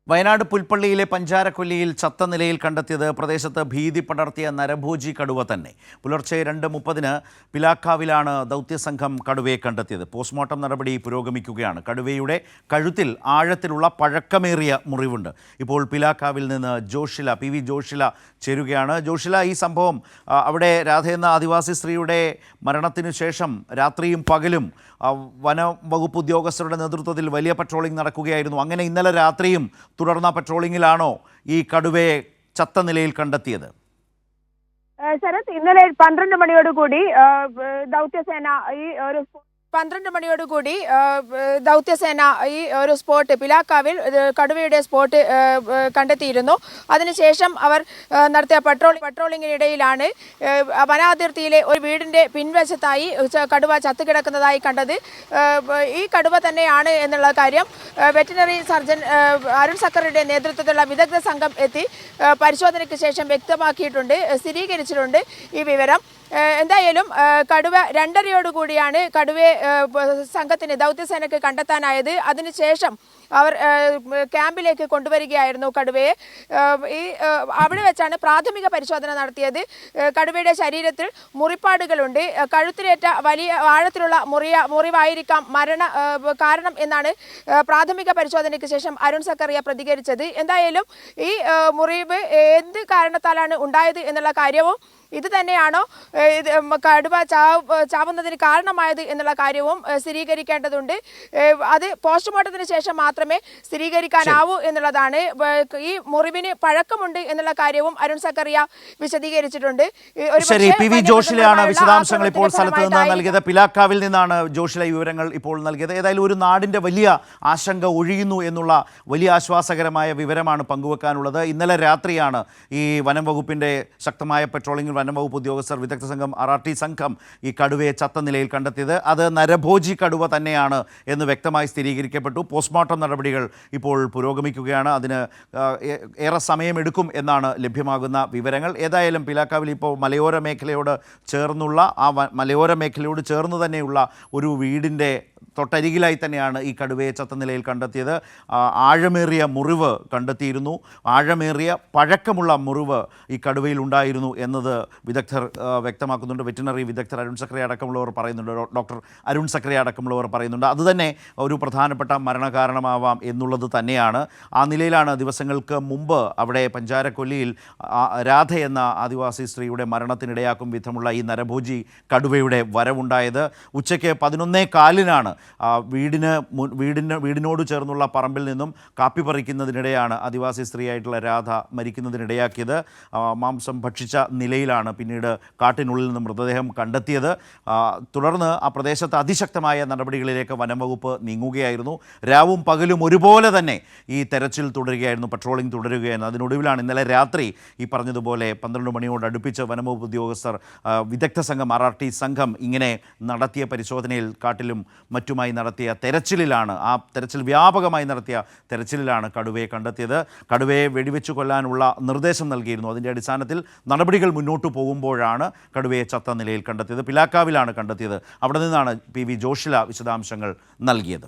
വയനാട് പുൽപ്പള്ളിയിലെ പഞ്ചാരക്കൊല്ലിയിൽ ചത്ത നിലയിൽ കണ്ടെത്തിയത് പ്രദേശത്ത് ഭീതി പടർത്തിയ നരഭോജി കടുവ തന്നെ. പുലർച്ചെ 2:30 പിലാക്കാവിലാണ് ദൗത്യസംഘം കടുവയെ കണ്ടെത്തിയത്. പോസ്റ്റ്മോർട്ടം നടപടി പുരോഗമിക്കുകയാണ്. കടുവയുടെ കഴുത്തിൽ ആഴത്തിലുള്ള പഴക്കമേറിയ മുറിവുണ്ട്. ഇപ്പോൾ പിലാക്കാവിൽ നിന്ന് പി വി ജോഷില ചേരുകയാണ്. ജോഷില, ഈ സംഭവം അവിടെ രാധ എന്ന ആദിവാസി സ്ത്രീയുടെ മരണത്തിനു ശേഷം രാത്രിയും പകലും വനംവകുപ്പ് ഉദ്യോഗസ്ഥരുടെ നേതൃത്വത്തിൽ വലിയ പട്രോളിംഗ് നടക്കുകയായിരുന്നു. അങ്ങനെ ഇന്നലെ രാത്രിയും തുടർന്ന പട്രോളിങ്ങിലാണോ ഈ കടുവയെ ചത്ത നിലയിൽ കണ്ടെത്തിയത്? ശരത്, ഇന്നലെ 12 മണിയോടുകൂടി ദൗത്യസേന ഈ ഒരു 12 മണിയോടുകൂടി ദൗത്യസേന ഈ ഒരു സ്പോട്ട് പിലാക്കാവിൽ കടുവയുടെ സ്പോട്ട് കണ്ടെത്തിയിരുന്നു. അതിനുശേഷം അവർ നടത്തിയ പട്രോളിങ്ങിനിടയിലാണ് വനാതിർത്തിയിലെ ഒരു വീടിന്റെ പിൻവശത്തായി കടുവ ചത്തുകിടക്കുന്നതായി കണ്ടത്. ഈ കടുവ തന്നെയാണ് എന്നുള്ള കാര്യം വെറ്റിനറി സർജൻ അരുൺ സക്കറിയുടെ നേതൃത്വത്തിലുള്ള വിദഗ്ധ സംഘം എത്തി പരിശോധനയ്ക്ക് ശേഷം വ്യക്തമാക്കിയിട്ടുണ്ട്, സ്ഥിരീകരിച്ചിട്ടുണ്ട് ഈ വിവരം. എന്തായാലും കടുവ 2:30 കടുവയെ സംഘത്തിന് ദൗത്യസേനയ്ക്ക് കണ്ടെത്താനായത്. അതിനുശേഷം അവർ ക്യാമ്പിലേക്ക് കൊണ്ടുവരികയായിരുന്നു കടുവയെ. അവിടെ വെച്ചാണ് പ്രാഥമിക പരിശോധന നടത്തിയത്. കടുവയുടെ ശരീരത്തിൽ മുറിപ്പാടുകളുണ്ട്. കഴുത്തിലേറ്റ വലിയ ആഴത്തിലുള്ള മുറിവായിരിക്കാം കാരണം എന്നാണ് പ്രാഥമിക പരിശോധനയ്ക്ക് ശേഷം അരുൺ സക്കറിയ പ്രതികരിച്ചത്. എന്തായാലും ഈ മുറിവ് എന്ത് കാരണത്താലാണ് ഉണ്ടായത് എന്നുള്ള കാര്യവും ഇത് തന്നെയാണോ കടുവ ചാവുന്നതിന് കാരണമായത് എന്നുള്ള കാര്യവും സ്ഥിരീകരിക്കേണ്ടതുണ്ട്. അത് പോസ്റ്റ്മോർട്ടത്തിന് ശേഷം മാത്രമേ സ്ഥിരീകരിക്കാനാവൂ എന്നുള്ളതാണ്. ഈ മുറിവിന് പഴക്കമുണ്ട് എന്നുള്ള കാര്യവും അരുൺ സക്കറിയ വിശദീകരിച്ചിട്ടുണ്ട്. പി വി ജോഷിലയാണ് വിശദാംശങ്ങൾ ഇപ്പോൾ സ്ഥലത്ത് നിന്ന് നൽകിയത്. പിലാക്കാവിൽ നിന്നാണ് ജോഷില വിവരങ്ങൾ ഇപ്പോൾ നൽകിയത്. ഏതായാലും ഒരു നാടിന്റെ വലിയ ആശങ്ക ഒഴിയുന്നു എന്നുള്ള വലിയ ആശ്വാസകരമായ വിവരമാണ് പങ്കുവെക്കാനുള്ളത്. ഇന്നലെ രാത്രിയാണ് ഈ വനം വകുപ്പിന്റെ ശക്തമായ പെട്രോളിംഗിൽ വനംവകുപ്പ് ഉദ്യോഗസ്ഥർ വിദഗ്ധ സംഘം RRT സംഘം ഈ കടുവയെ ചത്ത നിലയിൽ കണ്ടെത്തിയത്. അത് നരഭോജി കടുവ തന്നെയാണ് എന്ന് വ്യക്തമായി സ്ഥിരീകരിക്കപ്പെട്ടു. പോസ്റ്റ്മോർട്ടം നടപടികൾ ഇപ്പോൾ പുരോഗമിക്കുകയാണ്. അതിന് ഏറെ സമയമെടുക്കും എന്നാണ് ലഭ്യമാകുന്ന വിവരങ്ങൾ. ഏതായാലും പിലാക്കാവിൽ ഇപ്പോൾ മലയോര മേഖലയോട് ചേർന്ന് തന്നെയുള്ള ഒരു വീടിൻ്റെ തൊട്ടരികിലായി തന്നെയാണ് ഈ കടുവയെ ചത്ത നിലയിൽ കണ്ടെത്തിയത്. ആഴമേറിയ മുറിവ് കണ്ടെത്തിയിരുന്നു. ആഴമേറിയ പഴക്കമുള്ള മുറിവ് ഈ കടുവയിൽ ഉണ്ടായിരുന്നു എന്നത് വിദഗ്ധർ വ്യക്തമാക്കുന്നുണ്ട്. വെറ്റിനറി വിദഗ്ധർ അരുൺ സക്കറിയ അടക്കമുള്ളവർ പറയുന്നുണ്ട്. ഡോക്ടർ അരുൺ സക്കറിയ അടക്കമുള്ളവർ പറയുന്നുണ്ട്. അതുതന്നെ ഒരു പ്രധാനപ്പെട്ട മരണകാരണമാവാം എന്നുള്ളത് തന്നെയാണ്. ആ നിലയിലാണ് ദിവസങ്ങൾക്ക് മുമ്പ് അവിടെ പഞ്ചാരക്കൊല്ലിയിൽ രാധ എന്ന ആദിവാസി സ്ത്രീയുടെ മരണത്തിനിടയാക്കും വിധമുള്ള ഈ നരഭോജി കടുവയുടെ വരവുണ്ടായത്. ഉച്ചയ്ക്ക് 11:15 വീടിനോട് ചേർന്നുള്ള പറമ്പിൽ നിന്നും കാപ്പി പറിക്കുന്നതിനിടെയാണ് ആദിവാസി സ്ത്രീയായിട്ടുള്ള രാധ മരിക്കുന്നതിനിടയാക്കിയത്. മാംസം ഭക്ഷിച്ച നിലയിലാണ് പിന്നീട് കാട്ടിനുള്ളിൽ നിന്ന് മൃതദേഹം കണ്ടെത്തിയത്. തുടർന്ന് ആ പ്രദേശത്ത് അതിശക്തമായ നടപടികളിലേക്ക് വനംവകുപ്പ് നീങ്ങുകയായിരുന്നു. രാവും പകലും ഒരുപോലെ തന്നെ ഈ തെരച്ചിൽ തുടരുകയായിരുന്നു, പട്രോളിംഗ് തുടരുകയായിരുന്നു. അതിനൊടുവിലാണ് ഇന്നലെ രാത്രി ഈ പറഞ്ഞതുപോലെ 12 മണിയോട് അടുപ്പിച്ച് വനംവകുപ്പ് ഉദ്യോഗസ്ഥർ വിദഗ്ധ സംഘം RRT സംഘം ഇങ്ങനെ നടത്തിയ പരിശോധനയിൽ കാട്ടിലും മറ്റുമായി നടത്തിയ തെരച്ചിലിലാണ്, ആ തെരച്ചിൽ വ്യാപകമായി നടത്തിയ തെരച്ചിലിലാണ് കടുവയെ കണ്ടെത്തിയത്. കടുവയെ വെടിവെച്ച് കൊല്ലാനുള്ള നിർദ്ദേശം നൽകിയിരുന്നു. അതിൻ്റെ അടിസ്ഥാനത്തിൽ നടപടികൾ മുന്നോട്ട് പോകുമ്പോഴാണ് കടുവയെ ചത്ത നിലയിൽ കണ്ടെത്തിയത്. പിലാക്കാവിലാണ് കണ്ടെത്തിയത്. അവിടെ നിന്നാണ് പി വി ജോഷില വിശദാംശങ്ങൾ നൽകിയത്.